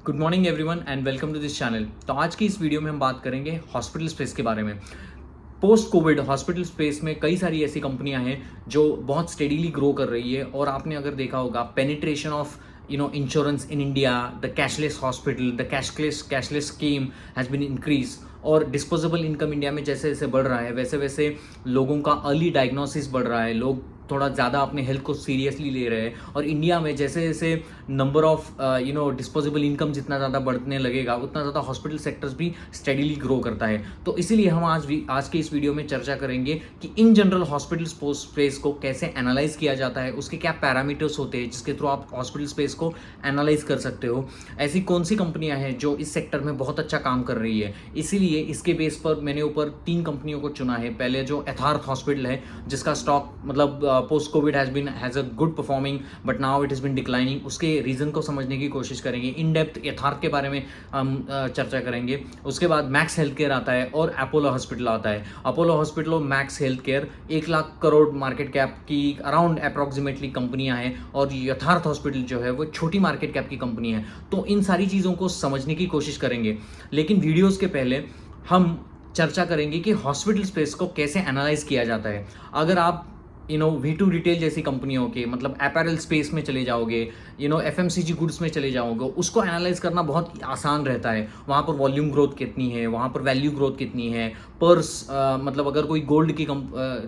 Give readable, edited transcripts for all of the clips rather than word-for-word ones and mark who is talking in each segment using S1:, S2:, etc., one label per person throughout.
S1: Good morning everyone and welcome to this channel. तो आज की इस वीडियो में हम बात करेंगे हॉस्पिटल स्पेस के बारे में। पोस्ट कोविड हॉस्पिटल स्पेस में कई सारी ऐसी कंपनियां हैं जो बहुत स्टेडीली ग्रो कर रही है और आपने अगर देखा होगा penetration of insurance in India, the cashless hospital, the cashless scheme has been increase और डिस्पोजेबल इनकम इंडिया में जैसे जैसे बढ़ रहा है वैसे वैसे लोगों का अर्ली डायग्नोसिस बढ़ रहा है, लोग थोड़ा ज़्यादा अपने हेल्थ को सीरियसली ले रहे हैं और इंडिया में जैसे जैसे नंबर ऑफ डिस्पोजेबल इनकम जितना ज़्यादा बढ़ने लगेगा उतना ज़्यादा हॉस्पिटल सेक्टर्स भी स्टेडीली ग्रो करता है। तो इसीलिए हम आज के इस वीडियो में चर्चा करेंगे कि इन जनरल हॉस्पिटल स्पेस को कैसे एनालाइज किया जाता है, उसके क्या पैरामीटर्स होते हैं जिसके थ्रू आप हॉस्पिटल स्पेस को एनालाइज कर सकते हो, ऐसी कौन सी कंपनियां हैं जो इस सेक्टर में बहुत अच्छा काम कर रही है। इसीलिए इसके बेस पर मैंने ऊपर 3 कंपनियों को चुना है। पहले जो यथार्थ हॉस्पिटल है जिसका स्टॉक मतलब post covid has a good performing but now it has been declining, उसके रीज़न को समझने की कोशिश करेंगे। इन डेप्थ यथार्थ के बारे में हम चर्चा करेंगे। उसके बाद मैक्स हेल्थ केयर आता है और अपोलो हॉस्पिटल आता है। अपोलो हॉस्पिटल और Max health care 1 lakh crore market cap की अराउंड अप्रॉक्सीमेटली कंपनियां हैं और यथार्थ हॉस्पिटल जो है वो छोटी मार्केट कैप की कंपनी है। तो इन सारी चीज़ों को समझने की कोशिश करेंगे, लेकिन वीडियोज़ के पहले हम चर्चा करेंगे कि हॉस्पिटल स्पेस को कैसे एनालाइज किया जाता है। अगर आप V2 रिटेल जैसी कंपनियों के मतलब अपैरल स्पेस में चले जाओगे, FMCG गुड्स में चले जाओगे, उसको एनालाइज करना बहुत आसान रहता है। वहाँ पर वॉल्यूम ग्रोथ कितनी है, वहाँ पर वैल्यू ग्रोथ कितनी है, पर्स मतलब अगर कोई गोल्ड की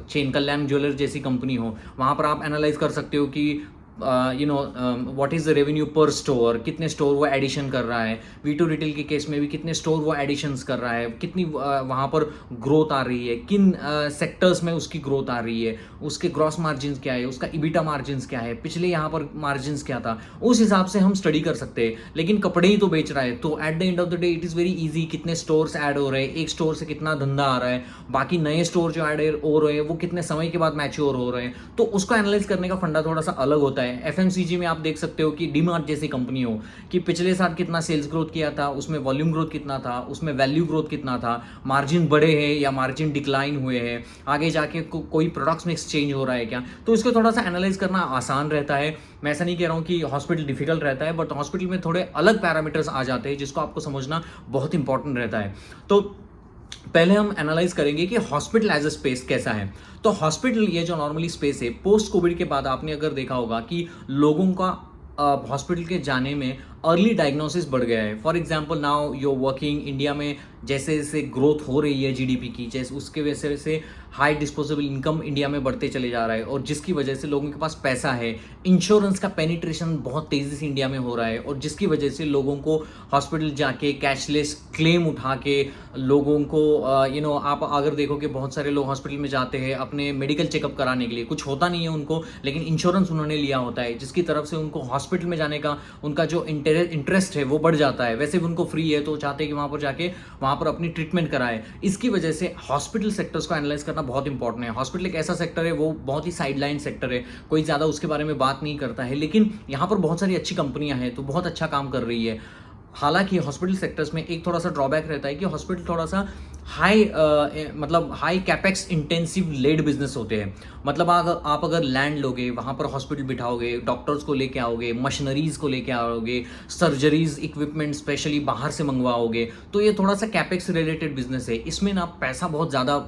S1: चेन कल्याण ज्वेलर्स जैसी कंपनी हो वहाँ पर आप एनालाइज कर सकते हो कि व्हाट इज़ द रेवेन्यू पर स्टोर, कितने स्टोर वो एडिशन कर रहा है। V2 रिटेल के केस में भी कितने स्टोर वो एडिशंस कर रहा है, कितनी वहाँ पर ग्रोथ आ रही है, किन सेक्टर्स में उसकी ग्रोथ आ रही है, उसके ग्रॉस मार्जिन क्या है, उसका इबिटा मार्जिन क्या है, पिछले यहाँ पर मार्जिन क्या था, उस हिसाब से हम स्टडी कर सकते हैं। लेकिन कपड़े ही तो बेच रहा है तो at the end of the day it is very easy, कितने स्टोर्स ऐड हो रहे हैं, एक स्टोर से कितना धंधा आ रहा है, बाकी नए स्टोर जो ऐड हो रहे हैं वो कितने समय के बाद मैच्योर हो रहे हैं। तो उसको एनालाइज करने का फंडा थोड़ा सा अलग होता है। FMCG में आप देख सकते हो कि डीमार्ट जैसी कंपनी हो कि पिछले साल कितना सेल्स ग्रोथ किया था, उसमें वॉल्यूम ग्रोथ कितना था, उसमें वैल्यू ग्रोथ कितना था, मार्जिन बढ़े हैं या मार्जिन डिक्लाइन हुए हैं, आगे जाके कोई प्रोडक्ट्स में एक्सचेंज हो रहा है क्या। तो इसको थोड़ा सा एनालाइज करना आसान रहता है। मैं ऐसा नहीं कह रहा हूँ कि हॉस्पिटल डिफिकल्ट रहता है, बट हॉस्पिटल में थोड़े अलग पैरामीटर्स आ जाते हैं जिसको आपको समझना बहुत इंपॉर्टेंट रहता है। तो पहले हम एनालाइज करेंगे कि हॉस्पिटल एज अ स्पेस कैसा है। तो हॉस्पिटल ये जो नॉर्मली स्पेस है पोस्ट कोविड के बाद आपने अगर देखा होगा कि लोगों का हॉस्पिटल के जाने में अर्ली डायग्नोसिस बढ़ गया है। For example now you working India में जैसे जैसे ग्रोथ हो रही है जीडीपी की, जैसे उसके वजह से हाई डिस्पोजेबल इनकम इंडिया में बढ़ते चले जा रहा है और जिसकी वजह से लोगों के पास पैसा है। इंश्योरेंस का पेनिट्रेशन बहुत तेज़ी से इंडिया में हो रहा है और जिसकी वजह से लोगों को हॉस्पिटल जाके कैशलेस क्लेम उठा के लोगों को आप अगर देखोगे बहुत सारे लोग हॉस्पिटल में जाते हैं अपने मेडिकल चेकअप कराने के लिए, कुछ होता नहीं है उनको लेकिन इंश्योरेंस उन्होंने लिया होता है जिसकी तरफ से उनको हॉस्पिटल में जाने का उनका जो इंटरेस्ट है वो बढ़ जाता है। वैसे भी उनको फ्री है तो चाहते हैं कि वहाँ पर जाके वहाँ पर अपनी ट्रीटमेंट कराए। इसकी वजह से हॉस्पिटल सेक्टर्स को एनालाइज करना बहुत इंपॉर्टेंट है। हॉस्पिटल एक ऐसा सेक्टर है वो बहुत ही साइडलाइन सेक्टर है, कोई ज़्यादा उसके बारे में बात नहीं करता है, लेकिन यहाँ पर बहुत सारी अच्छी कंपनियाँ हैं तो बहुत अच्छा काम कर रही है। हालांकि हॉस्पिटल सेक्टर्स में एक थोड़ा सा ड्रॉबैक रहता है कि हॉस्पिटल थोड़ा सा high capex intensive led business होते हैं। मतलब आप अगर लैंड लोगे वहाँ पर हॉस्पिटल बिठाओगे, डॉक्टर्स को लेके आओगे, मशीनरीज को लेके आओगे, सर्जरीज इक्विपमेंट स्पेशली बाहर से मंगवाओगे, तो ये थोड़ा सा कैपेक्स रिलेटेड बिजनेस है। इसमें ना पैसा बहुत ज़्यादा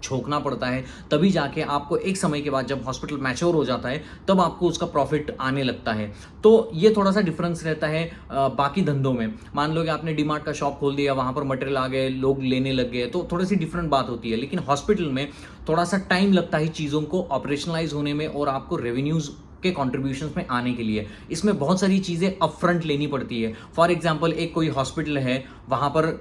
S1: छोकना पड़ता है, तभी जाके आपको एक समय के बाद जब हॉस्पिटल मैच्योर हो जाता है तब आपको उसका प्रॉफिट आने लगता है। तो ये थोड़ा सा डिफरेंस रहता है बाकी धंधों में। मान लो कि आपने डीमार्ट का शॉप खोल दिया, वहाँ पर मटेरियल आ गए, लोग लेने लग गए, तो थोड़ी सी डिफरेंट बात होती है। लेकिन हॉस्पिटल में थोड़ा सा टाइम लगता है चीज़ों को ऑपरेशनलाइज होने में और आपको रेवेन्यूज के कॉन्ट्रीब्यूशंस में आने के लिए। इसमें बहुत सारी चीज़ें अपफ्रंट लेनी पड़ती है। फॉर एग्जांपल एक कोई हॉस्पिटल है, वहाँ पर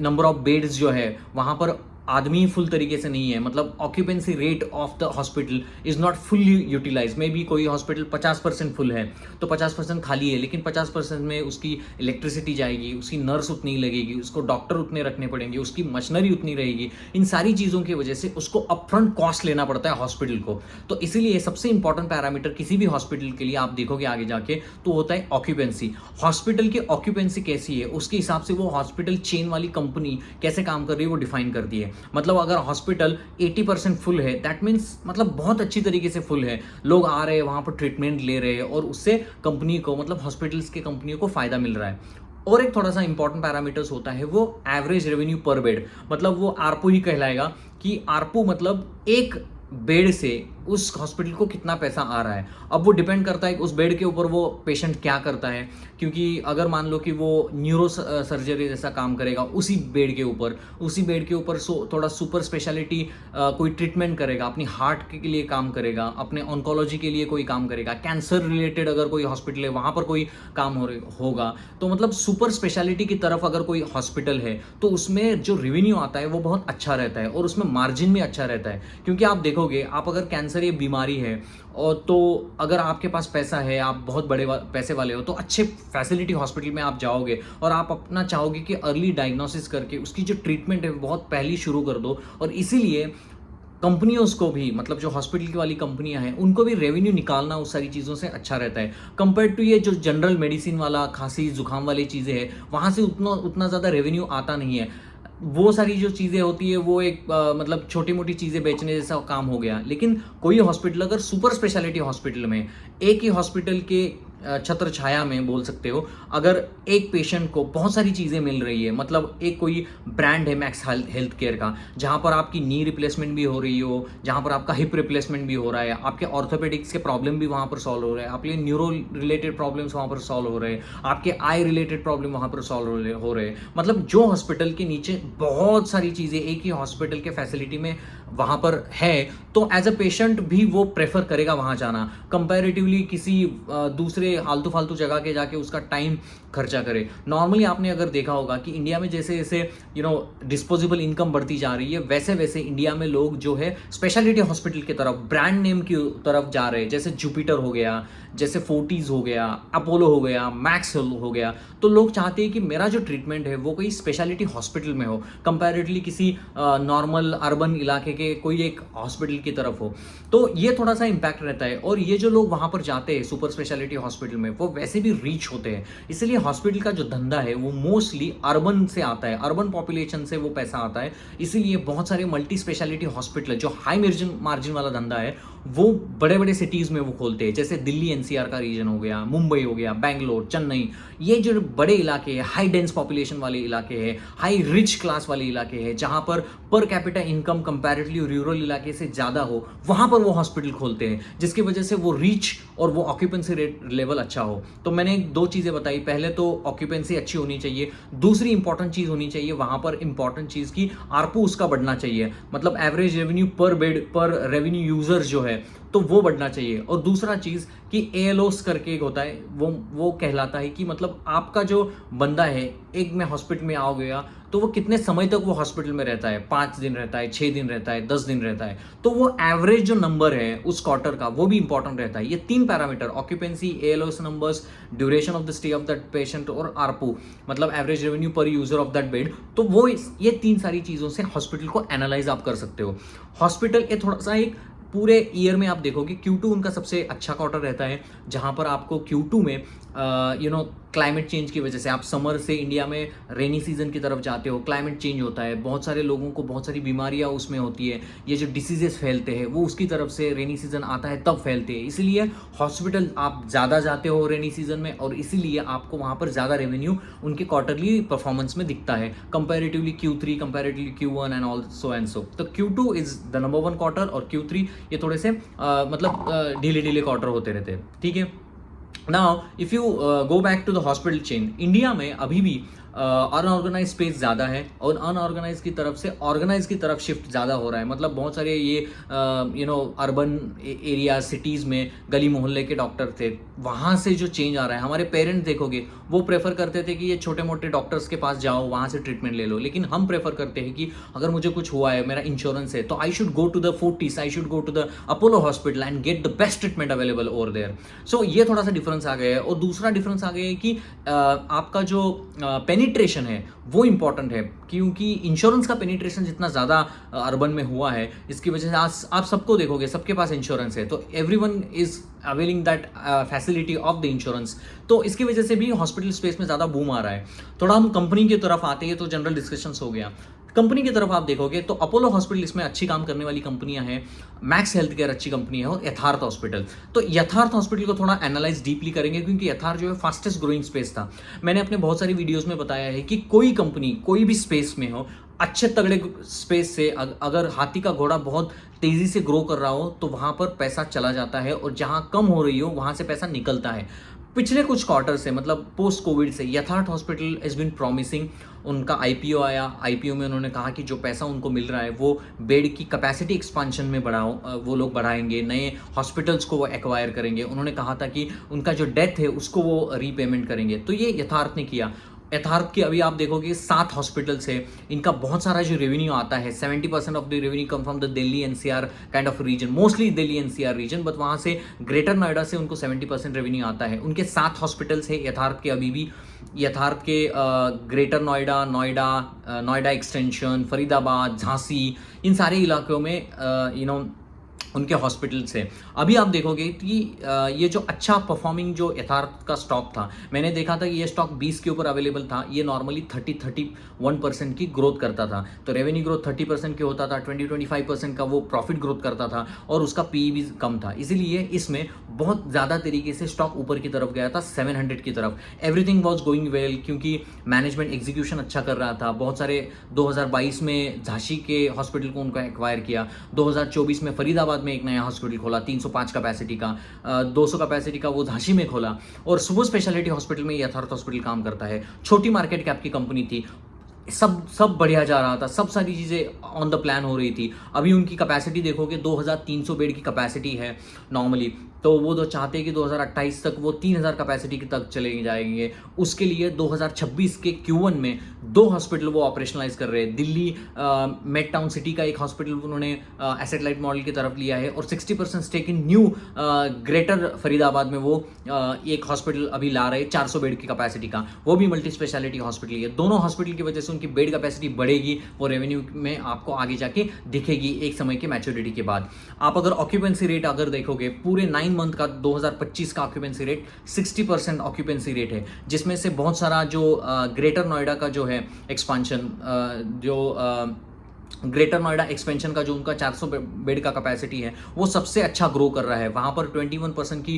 S1: नंबर ऑफ बेड्स जो है वहाँ पर आदमी फुल तरीके से नहीं है, मतलब occupancy rate of the hospital is not fully utilize. May be कोई हॉस्पिटल 50% फुल है तो 50% खाली है, लेकिन 50% में उसकी इलेक्ट्रिसिटी जाएगी, उसकी नर्स उतनी लगेगी, उसको डॉक्टर उतने रखने पड़ेंगे, उसकी मशीनरी उतनी रहेगी। इन सारी चीज़ों की वजह से उसको अपफ्रंट कॉस्ट लेना पड़ता है हॉस्पिटल को। तो इसीलिए सबसे इंपॉर्टेंट पैरामीटर किसी भी हॉस्पिटल के लिए आप देखोगे आगे जाके तो होता है ऑक्यूपेंसी। हॉस्पिटल की ऑक्यूपेंसी कैसी है उसके हिसाब से वो हॉस्पिटल चेन वाली कंपनी कैसे काम कर रही है वो डिफाइन करती है। मतलब अगर हॉस्पिटल 80% फुल है दैट मीन्स मतलब बहुत अच्छी तरीके से फुल है, लोग आ रहे हैं वहाँ पर ट्रीटमेंट ले रहे हैं और उससे कंपनी को मतलब हॉस्पिटल्स के कंपनी को फायदा मिल रहा है। और एक थोड़ा सा इंपॉर्टेंट पैरामीटर्स होता है वो एवरेज रेवेन्यू पर बेड, मतलब वो आरपू ही कहलाएगा कि आरपू मतलब एक बेड से उस हॉस्पिटल को कितना पैसा आ रहा है। अब वो डिपेंड करता है कि उस बेड के ऊपर वो पेशेंट क्या करता है, क्योंकि अगर मान लो कि वो न्यूरो सर्जरी जैसा काम करेगा उसी बेड के ऊपर थोड़ा सुपर स्पेशलिटी कोई ट्रीटमेंट करेगा, अपनी हार्ट के लिए काम करेगा, अपने ऑन्कोलॉजी के लिए कोई काम करेगा, कैंसर रिलेटेड अगर कोई हॉस्पिटल है वहाँ पर कोई काम होगा, तो मतलब सुपर स्पेशलिटी की तरफ अगर कोई हॉस्पिटल है तो उसमें जो रेवेन्यू आता है वो बहुत अच्छा रहता है और उसमें मार्जिन भी अच्छा रहता है। क्योंकि आप देखोगे, आप अगर कैंसर ये बीमारी है और तो अगर आपके पास पैसा है, आप बहुत बड़े पैसे वाले हो, तो अच्छे फैसिलिटी हॉस्पिटल में आप जाओगे और आप अपना चाहोगे कि अर्ली डायग्नोसिस करके उसकी जो ट्रीटमेंट है बहुत पहले शुरू कर दो। और इसीलिए कंपनियों को भी, मतलब जो हॉस्पिटल वाली कंपनियां हैं उनको भी रेवेन्यू निकालना उस सारी चीज़ों से अच्छा रहता है कंपेयर टू ये जो जनरल मेडिसिन वाला खांसी जुकाम वाली चीज़ें हैं, वहाँ से उतना ज़्यादा रेवेन्यू आता नहीं है। वो सारी जो चीज़ें होती है वो एक मतलब छोटी मोटी चीज़ें बेचने जैसा काम हो गया। लेकिन कोई हॉस्पिटल अगर सुपर स्पेशलिटी हॉस्पिटल में, एक ही हॉस्पिटल के छत्र छाया में बोल सकते हो, अगर एक पेशेंट को बहुत सारी चीज़ें मिल रही है, मतलब एक कोई ब्रांड है मैक्स हेल्थ केयर का, जहाँ पर आपकी नी रिप्लेसमेंट भी हो रही हो, जहाँ पर आपका हिप रिप्लेसमेंट भी हो रहा है, आपके ऑर्थोपेडिक्स के प्रॉब्लम भी वहाँ पर सॉल्व हो रहे हैं, आपके न्यूरो रिलेटेड प्रॉब्लम्स वहाँ पर सॉल्व हो रहे हैं, आपके आई रिलेटेड प्रॉब्लम वहाँ पर सॉल्व हो रहे हैं, मतलब जो हॉस्पिटल के नीचे बहुत सारी चीज़ें एक ही हॉस्पिटल के फैसिलिटी में वहाँ पर है, तो एज अ पेशेंट भी वो प्रेफर करेगा वहाँ जाना कंपैरेटिवली किसी दूसरे आलतू फालतू जगह के जाके उसका टाइम खर्चा करे। नॉर्मली आपने अगर देखा होगा कि इंडिया में जैसे जैसे डिस्पोजेबल इनकम बढ़ती जा रही है, वैसे वैसे इंडिया में लोग जो है स्पेशलिटी हॉस्पिटल की तरफ, ब्रांड नेम की तरफ जा रहे हैं, जैसे जुपिटर हो गया, जैसे फोर्टीज हो गया, अपोलो हो गया, मैक्स हो गया। तो लोग चाहते हैं कि मेरा जो ट्रीटमेंट है वो कोई स्पेशलिटी हॉस्पिटल में हो, कंपैरेटिवली किसी नॉर्मल अर्बन इलाके के कोई एक हॉस्पिटल की तरफ हो। तो ये थोड़ा सा इम्पैक्ट रहता है। और ये जो लोग वहाँ पर जाते हैं सुपर स्पेशलिटी हॉस्पिटल में, वो वैसे भी रीच होते हैं, इसलिए हॉस्पिटल का जो धंधा है वो मोस्टली अर्बन से आता है, अर्बन पॉपुलेशन से वो पैसा आता है। इसीलिए बहुत सारे मल्टी स्पेशलिटी हॉस्पिटल जो हाई मार्जिन वाला धंधा है वो बड़े बड़े सिटीज़ में वो खोलते हैं, जैसे दिल्ली एनसीआर का रीजन हो गया, मुंबई हो गया, बैंगलोर, चेन्नई, ये जो बड़े इलाके हैं, हाई डेंस पॉपुलेशन वाले इलाके हैं, हाई रिच क्लास वाले इलाके हैं, जहाँ per capita income comparatively rural इलाके से ज़्यादा हो, वहाँ पर वो हॉस्पिटल खोलते हैं, जिसकी वजह से वो रीच और वो ऑक्यूपेंसी रेट लेवल अच्छा हो। तो मैंने दो चीज़ें बताई, पहले तो ऑक्यूपेंसी अच्छी होनी चाहिए, दूसरी इंपॉर्टेंट चीज़ होनी चाहिए वहाँ पर इंपॉर्टेंट चीज़ की आरपू उसका बढ़ना चाहिए, मतलब एवरेज रेवेन्यू पर बेड पर रेवेन्यू यूजर्स जो है तो वो बढ़ना चाहिए। और दूसरा चीज़ कि एएलओस करके एक होता है, वो कहलाता है कि मतलब आपका जो बंदा है, एक में हॉस्पिटल में आओ गया तो वो कितने समय तक वो हॉस्पिटल में रहता है, 5 दिन रहता है, 6 दिन रहता है, 10 दिन रहता है, तो वो एवरेज जो नंबर है उस क्वार्टर का वो भी इंपॉर्टेंट रहता है। ये 3 parameter, occupancy, ALOS numbers, duration of the stay of that patient और आरपू, मतलब average revenue per user of that bed, तो वो ये 3 सारी चीज़ों से हॉस्पिटल को एनालाइज आप कर सकते हो। हॉस्पिटल ये थोड़ा सा एक पूरे ईयर में आप देखोगे Q2 उनका सबसे अच्छा क्वार्टर रहता है, जहां पर आपको Q2 में क्लाइमेट चेंज की वजह से, आप समर से इंडिया में रेनी सीजन की तरफ जाते हो, क्लाइमेट चेंज होता है, बहुत सारे लोगों को बहुत सारी बीमारियां उसमें होती है, ये जो डिसीजेस फैलते हैं वो उसकी तरफ से रेनी सीजन आता है तब फैलते हैं, इसीलिए हॉस्पिटल आप ज़्यादा जाते हो रेनी सीजन में और इसीलिए आपको वहाँ पर ज़्यादा रेवेन्यू उनके क्वार्टरली परफॉर्मेंस में दिखता है comparatively Q3, comparatively Q1 and all so and so. तो Q2 is the number 1 quarter और Q3 ये थोड़े से मतलब ढीले क्वार्टर होते रहते हैं, ठीक है। Now if you go back to the hospital chain, India में अभी भी अनऑर्गेनाइज स्पेस ज़्यादा है और अनऑर्गेनाइज की तरफ से ऑर्गेनाइज की तरफ शिफ्ट ज़्यादा हो रहा है। मतलब बहुत सारे ये अर्बन एरिया सिटीज़ में गली मोहल्ले के डॉक्टर थे, वहाँ से जो चेंज आ रहा है, हमारे पेरेंट्स देखोगे वो प्रेफर करते थे कि ये छोटे मोटे डॉक्टर्स के पास जाओ, वहाँ से ट्रीटमेंट ले लो, लेकिन हम प्रेफर करते हैं कि अगर मुझे कुछ हुआ है, मेरा इंश्योरेंस है, तो I should go to the Fortis, I should go to the Apollo hospital and get the best treatment available over there. So ये थोड़ा सा डिफरेंस आ गया है। और दूसरा डिफरेंस आ गया है कि आपका जो पेनिट्रेशन है वो इंपॉर्टेंट है, क्योंकि इंश्योरेंस का पेनिट्रेशन जितना ज़्यादा अर्बन में हुआ है, इसकी वजह से आप सबको देखोगे, सबके पास इंश्योरेंस है, तो everyone is availing that facility of the insurance. तो इसकी वजह से भी हॉस्पिटल स्पेस में ज़्यादा बूम आ रहा है। थोड़ा हम कंपनी की तरफ आते हैं तो जनरल डिस्कशंस हो गया। कंपनी की तरफ आप देखोगे तो अपोलो हॉस्पिटल इसमें अच्छी काम करने वाली कंपनियां हैं, मैक्स हेल्थ केयर अच्छी कंपनी है और यथार्थ हॉस्पिटल। तो यथार्थ हॉस्पिटल को थोड़ा एनालाइज डीपली करेंगे क्योंकि यथार्थ जो है फास्टेस्ट ग्रोइंग स्पेस था। मैंने अपने बहुत सारी वीडियोस में बताया है कि कोई कंपनी कोई भी स्पेस में हो, अच्छे तगड़े स्पेस से अगर हाथी का घोड़ा बहुत तेजी से ग्रो कर रहा हो तो वहां पर पैसा चला जाता है, और जहां कम हो रही हो वहां से पैसा निकलता है। पिछले कुछ क्वार्टर से, मतलब पोस्ट कोविड से, यथार्थ हॉस्पिटल इज बिन प्रॉमिसिंग। उनका आईपीओ आया, आईपीओ में उन्होंने कहा कि जो पैसा उनको मिल रहा है वो बेड की कैपेसिटी एक्सपांशन में बढ़ाओ, वो लोग बढ़ाएंगे, नए हॉस्पिटल्स को वो एक्वायर करेंगे। उन्होंने कहा था कि उनका जो डेथ है उसको वो रीपेमेंट करेंगे, तो ये यथार्थ ने किया। यथार्थ के अभी आप देखोगे 7 हॉस्पिटल्स है, इनका बहुत सारा जो रेवेन्यू आता है 70% of the revenue come from the Delhi NCR kind of region, mostly Delhi NCR region, but वहाँ से ग्रेटर नोएडा से उनको 70% रेवेन्यू आता है। उनके 7 हॉस्पिटल्स है यथार्थ के अभी भी। यथार्थ के ग्रेटर नोएडा, नोएडा एक्सटेंशन, फरीदाबाद, झांसी, इन सारे इलाकों में उनके हॉस्पिटल्स हैं। अभी आप देखोगे कि ये जो अच्छा परफॉर्मिंग जो यथार्थ का स्टॉक था, मैंने देखा था कि ये स्टॉक 20 के ऊपर अवेलेबल था। ये नॉर्मली 31% की ग्रोथ करता था, तो रेवेन्यू ग्रोथ 30% के होता था, 20-25% का वो प्रॉफिट ग्रोथ करता था, और उसका पी भी कम था। इसीलिए इसमें बहुत ज़्यादा तरीके से स्टॉक ऊपर की तरफ गया था, 700 की तरफ। एवरीथिंग वॉज गोइंग वेल क्योंकि मैनेजमेंट एग्जीक्यूशन अच्छा कर रहा था। बहुत सारे 2022 में झांसी के हॉस्पिटल को उनको एक्वायर किया, 2024 में फरीदाबाद में एक नया हॉस्पिटल खोला 305 कैपेसिटी का, 200 कैपेसिटी का वो झांसी में खोला, और सुपर स्पेशलिटी हॉस्पिटल में यथार्थ हॉस्पिटल काम करता है। छोटी मार्केट कैप की कंपनी थी, सब बढ़िया जा रहा था, सब सारी चीज़ें ऑन द प्लान हो रही थी। अभी उनकी कैपेसिटी देखोगे 2300 बेड की कैपेसिटी है नॉर्मली, तो वो तो चाहते हैं कि 2028 तक वो 3000 कैपेसिटी तक चले जाएंगे। उसके लिए 2026 के Q1 में 2 हॉस्पिटल वो ऑपरेशनलाइज कर रहे हैं। दिल्ली मेड टाउन सिटी का एक हॉस्पिटल उन्होंने एसेट लाइट मॉडल की तरफ लिया है, और 60% stake in new greater Faridabad में वो एक हॉस्पिटल अभी ला रहे हैं 400 बेड की कैपेसिटी का, वो भी मल्टी स्पेशलिटी हॉस्पिटल है। दोनों हॉस्पिटल की वजह से उनकी बेड कैपेसिटी बढ़ेगी, वो रेवेन्यू में आपको आगे जाके दिखेगी एक समय के मैच्योरिटी के बाद। आप अगर ऑक्यूपेंसी रेट अगर देखोगे, पूरे 9 मंथ का 2025 का ऑक्यूपेंसी रेट 60% ऑक्यूपेंसी रेट है, जिसमें से बहुत सारा जो ग्रेटर नोएडा का जो है एक्सपांशन, ग्रेटर नोएडा एक्सपेंशन का जो उनका 400 बेड का कैपेसिटी है वो सबसे अच्छा ग्रो कर रहा है। वहाँ पर 21% की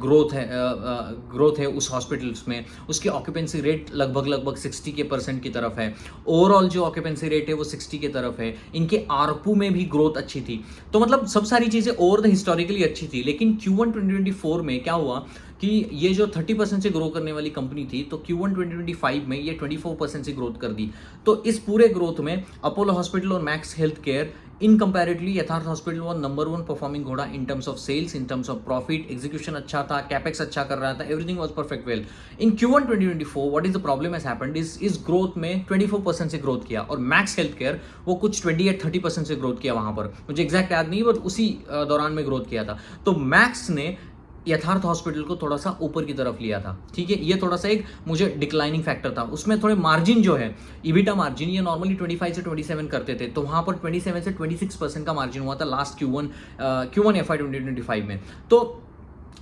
S1: ग्रोथ है उस हॉस्पिटल्स में। उसकी ऑक्यूपेंसी रेट लगभग 60% की तरफ है। ओवरऑल जो ऑक्यूपेंसी रेट है वो 60 की तरफ है। इनके आरपू में भी ग्रोथ अच्छी थी, तो मतलब सब सारी चीज़ें ओवर द हिस्टोरिकली अच्छी थी। लेकिन Q1 2024 में क्या हुआ कि ये जो 30% से ग्रो करने वाली कंपनी थी, तो Q1 2025 में ये 24% से ग्रोथ कर दी। तो इस पूरे ग्रोथ में अपोलो हॉस्पिटल और Max health care in comparatively Yatharth hospital वो नंबर 1 परफॉर्मिंग घोड़ा in terms of sales, in terms of profit, execution अच्छा था, कैपेक्स अच्छा कर रहा था, everything was perfect well. In Q1 2024 what is the problem has happened इस ग्रोथ में 24% से ग्रोथ किया, और मैक्स हेल्थ केयर वो कुछ 28-30% से ग्रोथ किया। वहां पर मुझे एग्जैक्ट याद नहीं, बट उसी दौरान में ग्रोथ किया था। तो मैक्स ने यथार्थ हॉस्पिटल को थोड़ा सा ऊपर की तरफ लिया था, ठीक है। ये थोड़ा सा एक मुझे डिक्लाइनिंग फैक्टर था। उसमें थोड़े मार्जिन जो है, इबिटा मार्जिन, ये नॉर्मली 25 से 27 करते थे, तो वहां पर 27 से 26% का मार्जिन हुआ था लास्ट Q1 FY 2025 में। तो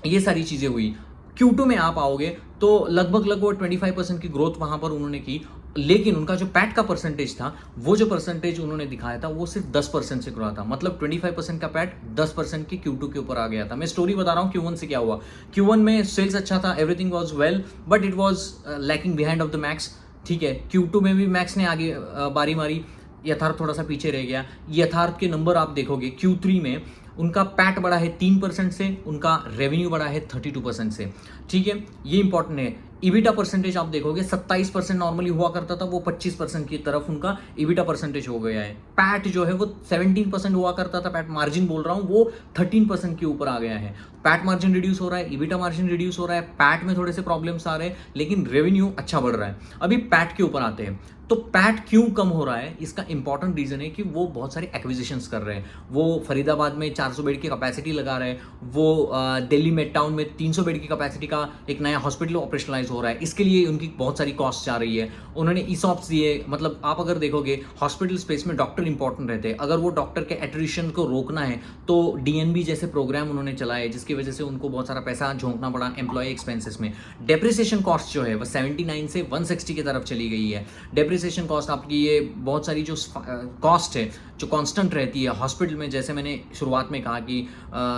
S1: ये सारी चीजें हुई। Q2 में आप आओगे तो लगभग 25% की ग्रोथ वहां पर उन्होंने की, लेकिन उनका जो पैट का परसेंटेज था, वो जो परसेंटेज उन्होंने दिखाया था वो सिर्फ 10% से ग्रो था। मतलब 25% का पैट 10% की Q2 के ऊपर आ गया था। मैं स्टोरी बता रहा हूँ Q1 से क्या हुआ। Q1 में सेल्स अच्छा था, everything was well, but it was lacking behind of the max, ठीक है। Q2 में भी मैक्स ने आगे बारी मारी, यथार्थ थोड़ा सा पीछे रह गया। यथार्थ के नंबर आप देखोगे Q3 में उनका पैट बढ़ा है 3% से, उनका रेवेन्यू बढ़ा है 32% से, ठीक है। ये इंपॉर्टेंट है। इबिटा परसेंटेज आप देखोगे 27% नॉर्मली हुआ करता था, वो 25% की तरफ उनका इबिटा परसेंटेज हो गया है। पैट जो है वो 17% हुआ करता था, पैट मार्जिन बोल रहा हूं, वो 13% के ऊपर आ गया है। पैट मार्जिन रिड्यूस हो रहा है, इबिटा मार्जिन रिड्यूस हो रहा है, पैट में थोड़े से प्रॉब्लम्स आ रहे हैं, लेकिन रेवेन्यू अच्छा बढ़ रहा है। अभी पैट के ऊपर आते हैं, तो पैट क्यों कम हो रहा है, इसका इंपॉर्टेंट रीजन है कि वो बहुत सारे एक्विजिशंस कर रहे हैं। वो फरीदाबाद में 400 बेड की कैपेसिटी लगा रहे हैं, वो दिल्ली मेड टाउन में 300 बेड की कैपेसिटी का का एक नया हॉस्पिटल ऑपरेशनलाइज हो रहा है, इसके लिए उनकी बहुत सारी कॉस्ट आ रही है। उन्होंने ईसॉप्स दिए, मतलब आप अगर देखोगे हॉस्पिटल स्पेस में डॉक्टर इंपॉर्टेंट रहते हैं, अगर वो डॉक्टर के एट्रिशन को रोकना है तो डीएनबी जैसे प्रोग्राम उन्होंने चलाए, जिसकी वजह से उनको बहुत सारा पैसा झोंकना पड़ा एम्प्लॉय एक्सपेंसेस में। डेप्रिसिएशन कॉस्ट जो है वो 79 से 160 की तरफ चली गई है। डेप्रिसिएशन कॉस्ट आपकी, ये बहुत सारी जो कॉस्ट है जो कांस्टेंट रहती है हॉस्पिटल में, जैसे मैंने शुरुआत में कहा कि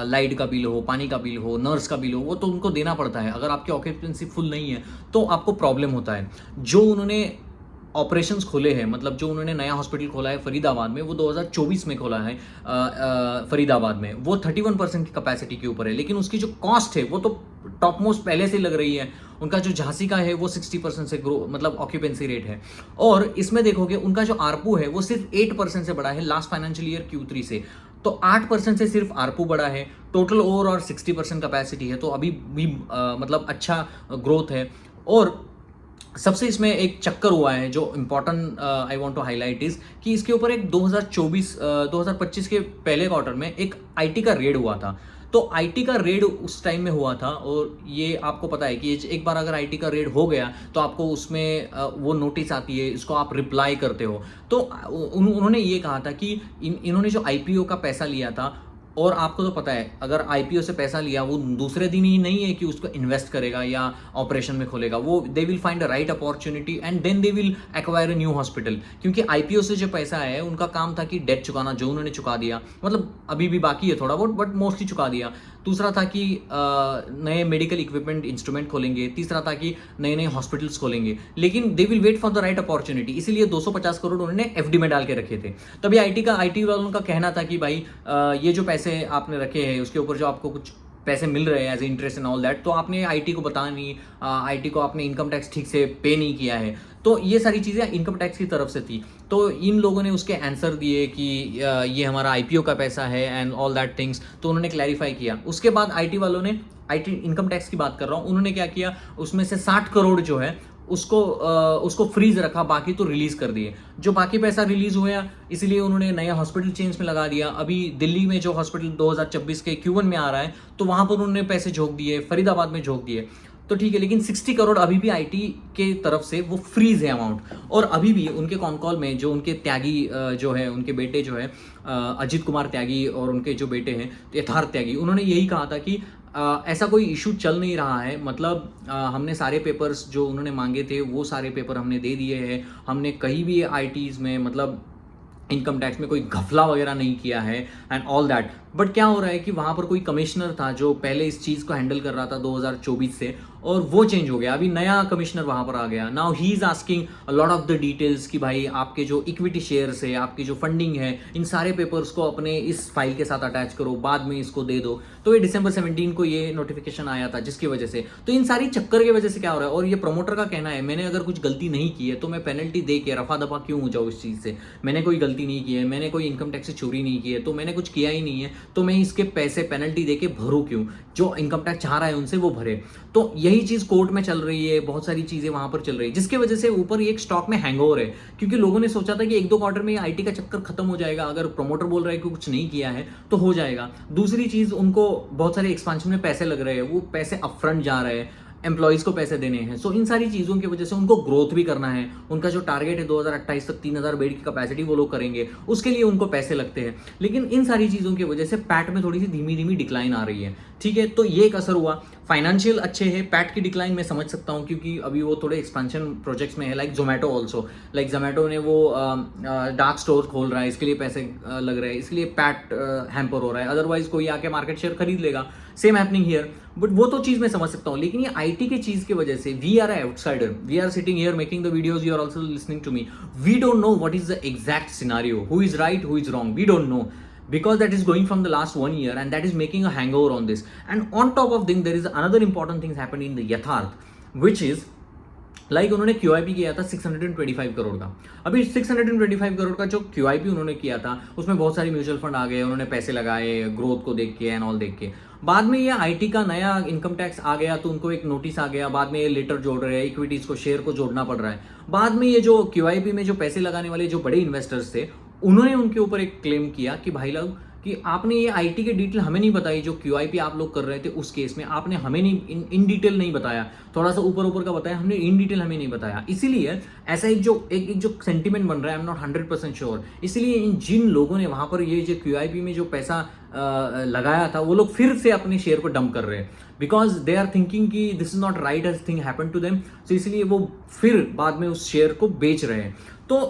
S1: लाइट का बिल हो, पानी का बिल हो, नर्स का बिल हो, वो तो उनको देना पड़ता है। अगर आपकी ऑक्यूपेंसी फुल नहीं है तो आपको प्रॉब्लम होता है। जो उन्होंने ऑपरेशंस खोले हैं, मतलब जो उन्होंने नया हॉस्पिटल खोला है फरीदाबाद में, वो 2024 में खोला है फरीदाबाद में, वो 31% की कैपेसिटी के ऊपर है, लेकिन उसकी जो कॉस्ट है वो तो टॉप मोस्ट पहले से लग रही है। उनका जो झांसी का है वो 60% से ग्रो, मतलब ऑक्यूपेंसी रेट है। और इसमें देखोगे उनका जो आरपू है वो सिर्फ 8% से बढ़ा है लास्ट फाइनेंशियल ईयर Q3 से। तो 8% से सिर्फ आरपू बढ़ा है, टोटल ओवर और 60% कैपेसिटी है, तो अभी भी मतलब अच्छा ग्रोथ है। और सबसे इसमें एक चक्कर हुआ है जो important I want to highlight is कि इसके ऊपर एक 2025 के पहले क्वार्टर में एक आईटी का रेड हुआ था। तो आईटी का रेड उस टाइम में हुआ था, और ये आपको पता है कि एक बार अगर आईटी का रेड हो गया तो आपको उसमें वो नोटिस आती है, इसको आप रिप्लाई करते हो। तो उन्होंने ये कहा था कि इन्होंने जो आईपीओ का पैसा लिया था, और आपको तो पता है अगर आईपीओ से पैसा लिया वो दूसरे दिन ही नहीं है कि उसको इन्वेस्ट करेगा या ऑपरेशन में खोलेगा, वो they will find a right opportunity and then they will acquire a new hospital. क्योंकि आईपीओ से जो पैसा है उनका काम था कि डेट चुकाना, जो उन्होंने चुका दिया, मतलब अभी भी बाकी है थोड़ा बहुत बट मोस्टली चुका दिया। दूसरा था कि नए मेडिकल इक्विपमेंट इंस्ट्रूमेंट खोलेंगे। तीसरा था कि नए नए हॉस्पिटल्स खोलेंगे, लेकिन they will wait for the right opportunity, इसीलिए 250 करोड़ उन्होंने एफडी में डाल के रखे थे। तभी आईटी वालों का कहना था कि भाई ये जो पैसे आपने रखे हैं उसके ऊपर जो आपको कुछ पैसे मिल रहे हैं as interest and all that, तो आपने आईटी को बताया नहीं, आईटी को आपने इनकम टैक्स ठीक से पे नहीं किया है। तो ये सारी चीज़ें इनकम टैक्स की तरफ से थी। तो इन लोगों ने उसके आंसर दिए कि ये हमारा आईपीओ का पैसा है एंड ऑल दैट थिंग्स, तो उन्होंने क्लैरिफाई किया। उसके बाद आईटी वालों ने, आईटी इनकम टैक्स की बात कर रहा हूँ, उन्होंने क्या किया, उसमें से 60 करोड़ जो है उसको फ्रीज रखा, बाकी तो रिलीज कर दिए। जो बाकी पैसा रिलीज हुआ इसलिए उन्होंने नया हॉस्पिटल चेंज में लगा दिया। अभी दिल्ली में जो हॉस्पिटल 2026 के Q1 में आ रहा है तो वहां पर उन्होंने पैसे झोंक दिए, फरीदाबाद में झोंक दिए, तो ठीक है। लेकिन 60 करोड़ अभी भी आईटी के तरफ से वो फ्रीज है अमाउंट। और अभी भी उनके कॉन में जो उनके त्यागी जो है, उनके बेटे जो है अजित कुमार त्यागी और उनके जो बेटे हैं यथार्थ त्यागी, उन्होंने यही कहा था कि ऐसा कोई इशू चल नहीं रहा है, मतलब हमने सारे पेपर्स जो उन्होंने मांगे थे वो सारे पेपर हमने दे दिए हैं। हमने कहीं भी आईटीज़ में, मतलब इनकम टैक्स में कोई घपला वगैरह नहीं किया है एंड ऑल दैट। बट क्या हो रहा है कि वहाँ पर कोई कमिश्नर था जो पहले इस चीज़ को हैंडल कर रहा था 2024 से, और वो चेंज हो गया। अभी नया कमिश्नर वहाँ पर आ गया। Now he is asking a lot of the details कि भाई आपके जो इक्विटी शेयर्स है, आपकी जो फंडिंग है, इन सारे पेपर्स को अपने इस फाइल के साथ अटैच करो, बाद में इसको दे दो। तो ये December 17 को ये नोटिफिकेशन आया था, जिसकी वजह से, तो इन सारी चक्कर की वजह से क्या हो रहा है। और ये प्रमोटर का कहना है, मैंने अगर कुछ गलती नहीं की है तो मैं पेनल्टी दे के रफा दफा क्यों हो जाऊँ इस चीज़ से। मैंने कोई गलती नहीं की है, मैंने कोई इनकम टैक्स से चोरी नहीं की है, तो मैंने कुछ किया ही नहीं है, तो मैं इसके पैसे पेनल्टी दे के भरूँ क्यों। जो इनकम टैक्स चाह रहा है उनसे वो भरे। तो यही चीज़ कोर्ट में चल रही है, बहुत सारी चीज़ें वहाँ पर चल रही है, जिसकी वजह से ऊपर एक स्टॉक में हैंगओवर है। क्योंकि लोगों ने सोचा था कि 1-2 क्वार्टर में आईटी का चक्कर खत्म हो जाएगा, अगर प्रमोटर बोल रहा है कि कुछ नहीं किया है तो हो जाएगा। दूसरी चीज़, उनको बहुत सारे एक्सपांशन में पैसे लग रहे हैं, वो पैसे अपफ्रंट जा रहे हैं, एम्प्लॉइज को पैसे देने हैं। सो इन सारी चीज़ों की वजह से उनको ग्रोथ भी करना है। उनका जो टारगेट है 2028 तक 3000 बेड की कैपेसिटी वो लोग करेंगे, उसके लिए उनको पैसे लगते हैं। लेकिन इन सारी चीज़ों की वजह से पैट में थोड़ी सी धीमी धीमी डिक्लाइन आ रही है, ठीक है। तो ये एक असर हुआ। फाइनेंशियल अच्छे है, पैट की डिक्लाइन मैं समझ सकता हूँ, क्योंकि अभी वो थोड़े एक्सपेंशन प्रोजेक्ट्स में है, like Zomato also, like Zomato ने वो डार्क स्टोर खोल रहा है, इसके लिए पैसे लग रहे हैं, इसलिए पैट हैम्पर हो रहा है। अदरवाइज कोई आके मार्केट शेयर खरीद लेगा, सेम हैपनिंग हियर। बट वो तो चीज़ मैं समझ सकता हूँ, लेकिन ये आईटी की चीज़ की वजह से we are outsider, we are sitting here making the videos, you are also listening to me, we don't know what is the exact scenario, who is right, who is wrong, we don't know, because that is going from the last 1 year and that is making a hangover on this. And on top of this, there is another important thing happened in the Yatharth, which is like उन्होंने QIP किया था 625 करोड़ का। अभी 625 करोड़ का जो QIP उन्होंने किया था उसमें बहुत सारी म्यूचुअल फंड आ गए, उन्होंने पैसे लगाए ग्रोथ को देख के एंड ऑल देख के। बाद में ये आईटी का नया इनकम टैक्स आ गया तो उनको एक नोटिस आ गया, बाद में ये लेटर जोड़ रहे हैं, इक्विटीज को, शेयर को जोड़ना पड़ रहा है। बाद में ये जो QIP में जो पैसे लगाने वाले जो बड़े इन्वेस्टर्स थे, उन्होंने उनके ऊपर एक क्लेम किया कि भाई लोग कि आपने ये आईटी के डिटेल हमें नहीं बताई, जो क्यूआईपी आप लोग कर रहे थे उस केस में आपने हमें नहीं इन डिटेल नहीं बताया, थोड़ा सा ऊपर ऊपर का बताया, हमने इन डिटेल हमें नहीं बताया। इसीलिए ऐसा एक जो सेंटीमेंट बन रहा है, आई एम नॉट 100% श्योर, इसीलिए जिन लोगों ने वहां पर ये जो क्यूआईपी में जो पैसा लगाया था वो लोग फिर से अपने शेयर को डंप कर रहे हैं, बिकॉज दे आर थिंकिंग कि this is not right as thing happen to them. तो इसलिए वो फिर बाद में उस शेयर को बेच रहे हैं। तो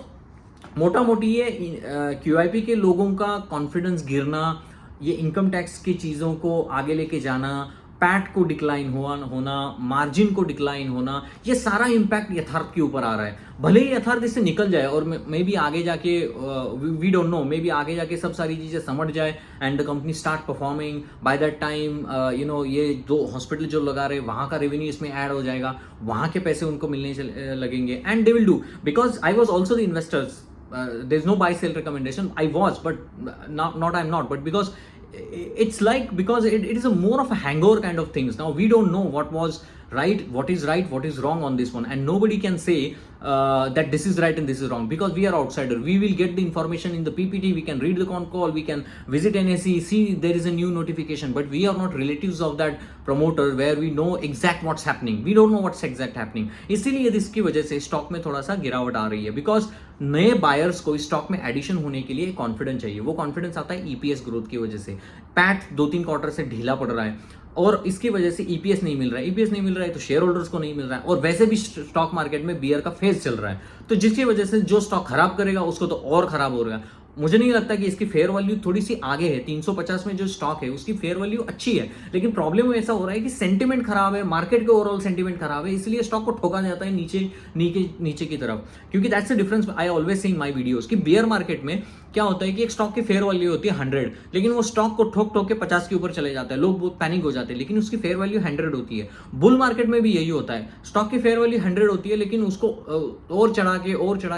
S1: मोटा मोटी ये क्यूआईपी के लोगों का कॉन्फिडेंस गिरना, ये इनकम टैक्स की चीज़ों को आगे लेके जाना, पैट को डिक्लाइन होना, मार्जिन को डिक्लाइन होना, ये सारा इम्पैक्ट यथार्थ के ऊपर आ रहा है। भले ही यथार्थ इससे निकल जाए और मे बी आगे जाके we don't know, may be आगे जाके सब सारी चीज़ें समझ जाए and the company start performing, by that time ये दो हॉस्पिटल जो लगा रहे वहाँ का रेवेन्यू इसमें ऐड हो जाएगा, वहाँ के पैसे उनको मिलने लगेंगे and they will do, because I was also the investors. There's no buy sell recommendation. I was, but not I'm not. But because it's like, because it is a more of a hangover kind of things. Now we don't know what was right, what is wrong on this one, and nobody can say that this is right and this is wrong, because we are outsider. We will get the information in the PPT, we can read the con call, we can visit NSE, see there is a new notification, but we are not relatives of that promoter where we know exact what's happening. We don't know what's exact happening. इसीलिए इसकी वजह से stock में थोड़ा सा गिरावट आ रही है, बिकॉज नए बायर्स को स्टॉक में एडिशन होने के लिए कॉन्फिडेंस चाहिए। वो कॉन्फिडेंस आता है ईपीएस ग्रोथ की वजह से। पैट 2-3 क्वार्टर से ढीला पड़ रहा है और इसकी वजह से ईपीएस नहीं मिल रहा है। ईपीएस नहीं मिल रहा है तो शेयर होल्डर्स को नहीं मिल रहा है, और वैसे भी स्टॉक मार्केट में बियर का फेज चल रहा है, तो जिसकी वजह से जो स्टॉक खराब करेगा उसको तो और खराब हो रहा है। मुझे नहीं लगता कि इसकी फेयर वैल्यू थोड़ी सी आगे है। 350 में जो स्टॉक है उसकी फेयर वैल्यू अच्छी है, लेकिन प्रॉब्लम ऐसा हो रहा है कि सेंटीमेंट खराब है, मार्केट के ओवरऑल सेंटीमेंट खराब है, इसलिए स्टॉक को ठोका जाता है नीचे की तरफ। क्योंकि that's the difference I always say in my videos कि बियर मार्केट में क्या होता है कि एक स्टॉक की फेयर वैल्यू होती है 100, लेकिन वो स्टॉक को ठोक के 50 के ऊपर चले जाता है, लोग बहुत पैनिक हो जाते हैं, लेकिन उसकी फेयर वैल्यू 100 होती है। बुल मार्केट में भी यही होता है, स्टॉक की फेयर वैल्यू 100 होती है, लेकिन उसको और चढ़ा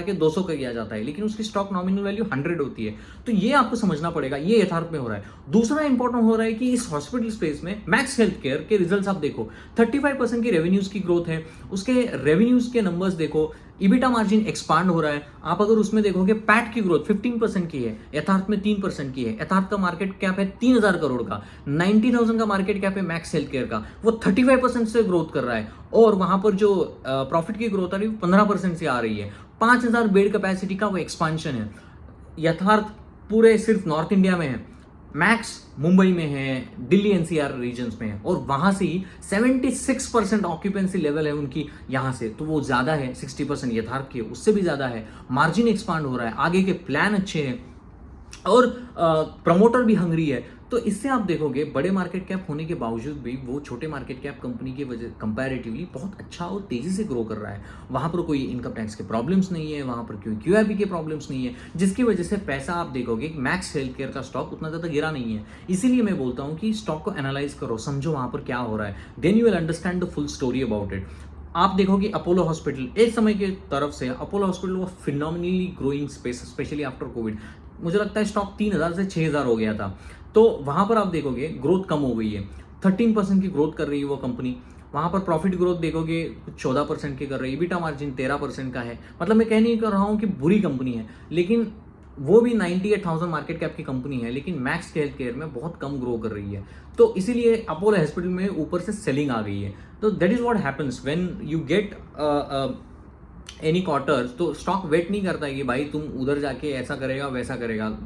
S1: के 200 का किया जाता है, लेकिन उसकी स्टॉक नॉमिनल वैल्यू 100 होती है। तो ये आपको समझना पड़ेगा, ये यथार्थ में हो रहा है। दूसरा इंपॉर्टेंट हो रहा है कि इस हॉस्पिटल स्पेस में मैक्स हेल्थ केयर के रिजल्ट्स आप देखो, 35% की रेवेन्यूज की ग्रोथ है, उसके रेवेन्यूज के नंबर्स देखो, इबिटा मार्जिन एक्सपांड हो रहा है। आप अगर उसमें देखोगे पैट की ग्रोथ 15% की है, यथार्थ में 3% की है। यथार्थ का मार्केट कैप है 3000 करोड़ का, 90,000 का मार्केट कैप है मैक्स हेल्थ केयर का, वो 35% से ग्रोथ कर रहा है, और वहां पर जो प्रॉफिट की ग्रोथ आ रही है 15% से आ रही है। 5000 बेड कैपेसिटी का वो एक्सपांशन है। यथार्थ पूरे सिर्फ नॉर्थ इंडिया में है, मैक्स मुंबई में है, दिल्ली एनसीआर रीजन्स में है, और वहां से ही 76% ऑक्यूपेंसी लेवल है उनकी यहां से, तो वो ज्यादा है 60% यथार्थ के, उससे भी ज्यादा है। मार्जिन एक्सपांड हो रहा है, आगे के प्लान अच्छे हैं, और प्रमोटर भी हंगरी है। तो इससे आप देखोगे बड़े मार्केट कैप होने के बावजूद भी वो छोटे मार्केट कैप कंपनी के वजह कंपैरेटिवली बहुत अच्छा और तेजी से ग्रो कर रहा है। वहां पर कोई इनकम टैक्स के प्रॉब्लम्स नहीं है, वहां पर कोई क्यूआईपी के प्रॉब्लम्स नहीं है, जिसकी वजह से पैसा आप देखोगे कि मैक्स हेल्थ केयर का स्टॉक उतना ज्यादा गिरा नहीं है। इसीलिए मैं बोलता हूं कि स्टॉक को एनालाइज करो, समझो वहां पर क्या हो रहा है, then you will understand the full story about it. आप देखोगे अपोलो हॉस्पिटल एक समय के तरफ से अपोलो हॉस्पिटल वो phenomenally growing space, specially after covid. मुझे लगता है स्टॉक 3000 से 6000 हो गया था, तो वहां पर आप देखोगे ग्रोथ कम हो गई है, 13% की ग्रोथ कर रही है वो कंपनी। वहां पर प्रॉफिट ग्रोथ देखोगे कुछ 14% की कर रही है, बीटा मार्जिन 13% का है। मतलब मैं कह नहीं कर रहा हूं कि बुरी कंपनी है, लेकिन वो भी 98,000 मार्केट कैप की कंपनी है, लेकिन मैक्स हेल्थ केयर में बहुत कम ग्रो कर रही है। तो इसीलिए अपोलो हॉस्पिटल में ऊपर से सेलिंग आ गई है। तो that is what happens when you get any quarter. तो स्टॉक वेट नहीं करता है कि भाई तुम उधर जाके ऐसा करेगा वैसा करेगा।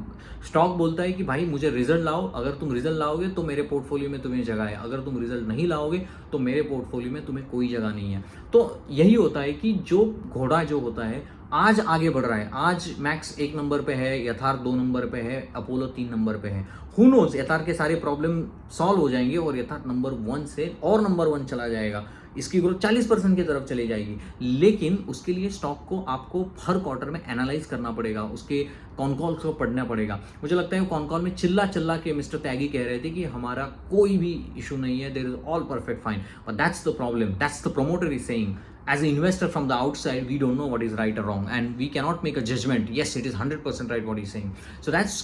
S1: स्टॉक बोलता है कि भाई मुझे रिजल्ट लाओ, अगर तुम रिजल्ट लाओगे तो मेरे पोर्टफोलियो में तुम्हें जगह है, अगर तुम रिजल्ट नहीं लाओगे तो मेरे पोर्टफोलियो में तुम्हें कोई जगह नहीं है। तो यही होता है कि जो घोड़ा जो होता है आज आगे बढ़ रहा है, आज मैक्स 1 नंबर पे है, यथार्थ 2 नंबर पे है, अपोलो 3 नंबर पे है। हु नोज, यथार्थ के सारे प्रॉब्लम सॉल्व हो जाएंगे और यथार्थ नंबर 1 से और नंबर 1 चला जाएगा, इसकी ग्रोथ 40% की तरफ चली जाएगी। लेकिन उसके लिए स्टॉक को आपको हर क्वार्टर में एनालाइज करना पड़ेगा, उसके कॉनकॉल्स को पढ़ना पड़ेगा। मुझे लगता है कॉनकॉल में चिल्ला के मिस्टर त्यागी कह रहे थे कि हमारा कोई भी इशू नहीं है, there is all perfect fine, but that's the problem, that's the promoter is saying. as an investor from the outside, we don't know what is right or wrong, and we cannot make a judgment. Yes, it is 100% right what he's saying. So that's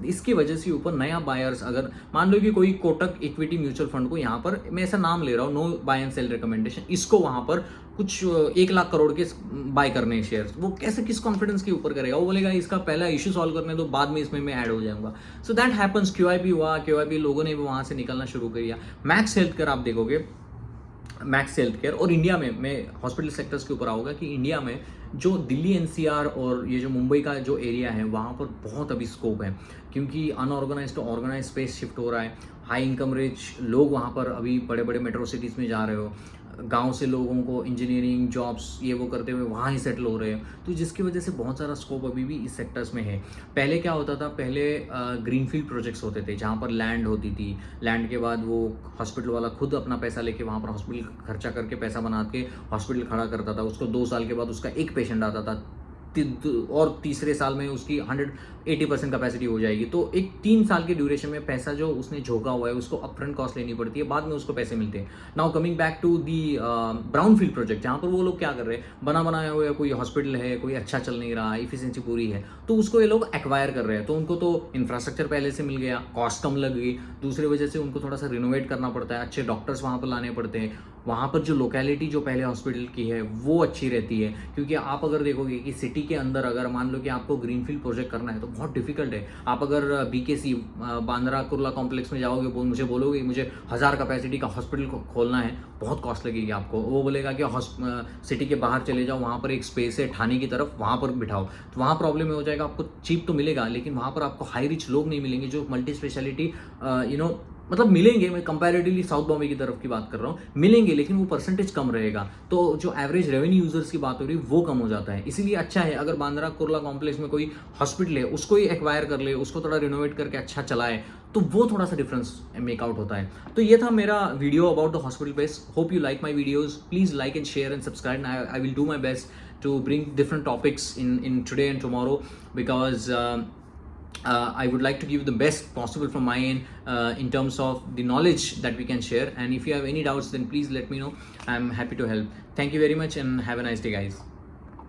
S1: इसकी वजह से ऊपर नया buyers, अगर मान लो कि कोई Kotak equity mutual fund को यहाँ पर, मैं ऐसा नाम ले रहा हूँ, no buy and sell recommendation, इसको वहाँ पर कुछ 1 लाख करोड़ के बाय करने हैं शेयर्स, वो कैसे, किस कॉन्फिडेंस के ऊपर करेगा? वो बोलेगा इसका पहला इशू सॉल्व करने दो, बाद में इसमें मैं ऐड हो जाऊंगा. So that happens. QIP हुआ, QIP लोगों ने भी वहाँ से निकलना शुरू कर दिया. मैक्स हेल्थ केयर आप देखोगे, मैक्स हेल्थ केयर, और इंडिया में, मैं हॉस्पिटल सेक्टर्स के ऊपर आऊँगा कि इंडिया में जो दिल्ली NCR और ये जो मुंबई का जो एरिया है वहाँ पर बहुत अभी स्कोप है, क्योंकि unorganise to organise space shift हो रहा है. हाई इनकम रिच लोग वहाँ पर अभी बड़े बड़े मेट्रो सिटीज़ में जा रहे हो, गांव से लोगों को इंजीनियरिंग जॉब्स ये वो करते हुए वहाँ ही सेटल हो रहे हैं, तो जिसकी वजह से बहुत सारा स्कोप अभी भी इस सेक्टर्स में है. पहले क्या होता था, पहले ग्रीनफील्ड प्रोजेक्ट्स होते थे जहाँ पर लैंड होती थी, लैंड के बाद वो हॉस्पिटल वाला खुद अपना पैसा लेके वहाँ पर हॉस्पिटल खर्चा करके पैसा बना के हॉस्पिटल खड़ा करता था, उसको 2 साल के बाद उसका एक पेशेंट आता था, और तीसरे साल में उसकी 180% कैपेसिटी हो जाएगी. तो एक 3 साल के ड्यूरेशन में पैसा जो उसने झोंका हुआ है उसको अपफ्रंट कॉस्ट लेनी पड़ती है, बाद में उसको पैसे मिलते हैं. Now coming back to the brownfield project, जहाँ पर वो लोग क्या कर रहे हैं, बनाया हुआ कोई हॉस्पिटल है, कोई अच्छा चल नहीं रहा, इफिशिएंसी पूरी है, तो उसको ये लोग एक्वायर कर रहे हैं. तो उनको तो इंफ्रास्ट्रक्चर पहले से मिल गया, कॉस्ट कम लग गई, दूसरी वजह से उनको थोड़ा सा रिनोवेट करना पड़ता है, अच्छे डॉक्टर्स वहाँ पर लाने पड़ते हैं, वहाँ पर जो लोकेलिटी जो पहले हॉस्पिटल की है वो अच्छी रहती है. क्योंकि आप अगर देखोगे कि सिटी के अंदर अगर मान लो कि आपको ग्रीनफील्ड प्रोजेक्ट करना है तो बहुत डिफिकल्ट है. आप अगर BKC बांद्रा कुर्ला कॉम्प्लेक्स में जाओगे, मुझे बोलोगे मुझे 1000 कैपेसिटी का हॉस्पिटल खोलना है, बहुत कॉस्ट लगेगी आपको. वो बोलेगा कि सिटी के बाहर चले जाओ, वहाँ पर एक स्पेस है ठाणे की तरफ, वहाँ पर बिठाओ, तो वहाँ प्रॉब्लम हो जाएगा. आपको चीप तो मिलेगा लेकिन वहाँ पर आपको हाई रिच लोग नहीं मिलेंगे जो मल्टी स्पेशलिटी मतलब मिलेंगे. मैं कंपैरेटिवली साउथ बॉम्बे की तरफ की बात कर रहा हूँ, मिलेंगे लेकिन वो परसेंटेज कम रहेगा. तो जो एवरेज रेवेन्यू यूजर्स की बात हो रही है वो कम हो जाता है. इसीलिए अच्छा है अगर बांद्रा कुर्ला कॉम्प्लेक्स में कोई हॉस्पिटल है उसको ही एक्वायर कर ले, उसको थोड़ा रिनोवेट करके अच्छा चलाए, तो वो थोड़ा सा डिफरेंस मेकआउट होता है. तो ये था मेरा video about the hospital base. Hope you like my videos. Please like and share and subscribe. I will do my best to bring different topics in today and tomorrow, because I would like to give the best possible from my end in terms of the knowledge that we can share. And if you have any doubts, then please let me know. I'm happy to help. Thank you very much and have a nice day, guys.